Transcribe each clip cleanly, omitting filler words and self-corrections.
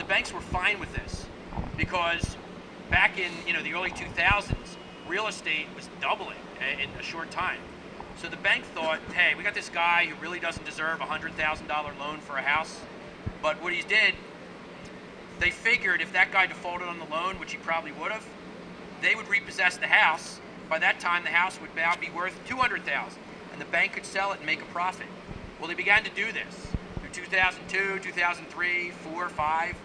the banks were fine with this because back in the early 2000s, real estate was doubling in a short time. So the bank thought, hey, we got this guy who really doesn't deserve a $100,000 loan for a house, but what he did, they figured if that guy defaulted on the loan, which he probably would have, they would repossess the house. By that time, the house would now be worth $200,000, and the bank could sell it and make a profit. Well, they began to do this through 2002, 2003, 4, 5.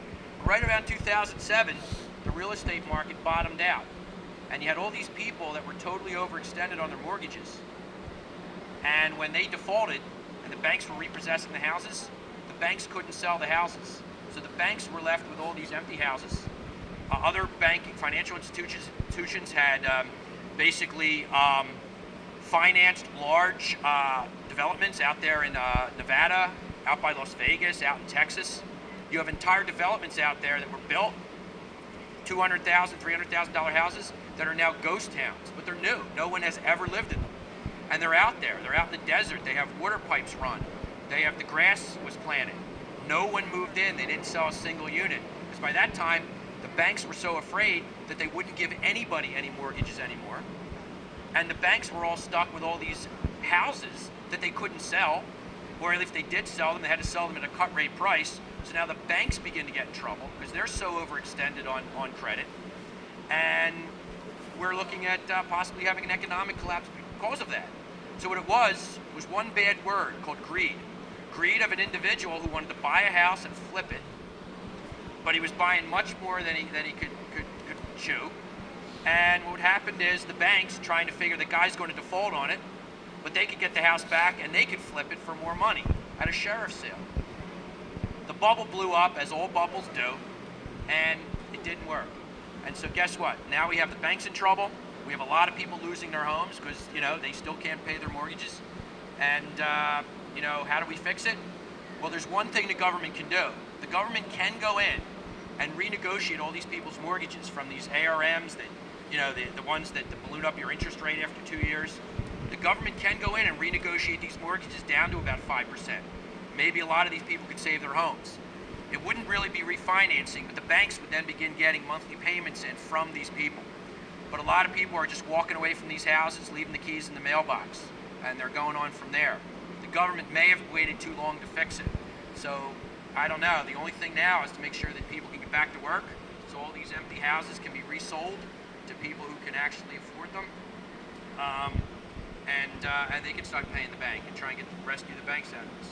Right around 2007, the real estate market bottomed out, and you had all these people that were totally overextended on their mortgages. And when they defaulted, and the banks were repossessing the houses, the banks couldn't sell the houses. So the banks were left with all these empty houses. Other banking financial institutions had basically financed large developments out there in Nevada, out by Las Vegas, out in Texas. You have entire developments out there that were built, $200,000, $300,000 houses that are now ghost towns, but they're new. No one has ever lived in them. And they're out there. They're out in the desert. They have water pipes run. They have the grass was planted. No one moved in. They didn't sell a single unit. Because by that time, the banks were so afraid that they wouldn't give anybody any mortgages anymore. And the banks were all stuck with all these houses that they couldn't sell, or if they did sell them, they had to sell them at a cut rate price. So now the banks begin to get in trouble because they're so overextended on credit. And we're looking at possibly having an economic collapse because of that. So what it was one bad word called greed. Greed of an individual who wanted to buy a house and flip it, but he was buying much more than he could chew. And what happened is the banks trying to figure the guy's going to default on it, but they could get the house back and they could flip it for more money at a sheriff's sale. The bubble blew up, as all bubbles do, and it didn't work. And so guess what? Now we have the banks in trouble. We have a lot of people losing their homes because they still can't pay their mortgages. And how do we fix it? Well, there's one thing the government can do. The government can go in and renegotiate all these people's mortgages from these ARMs that, the ones that balloon up your interest rate after 2 years. The government can go in and renegotiate these mortgages down to about 5%. Maybe a lot of these people could save their homes. It wouldn't really be refinancing, but the banks would then begin getting monthly payments in from these people. But a lot of people are just walking away from these houses, leaving the keys in the mailbox, and they're going on from there. The government may have waited too long to fix it. So, I don't know. The only thing now is to make sure that people can get back to work, so all these empty houses can be resold to people who can actually afford them, and they can start paying the bank and try and get rescue the banks out of this.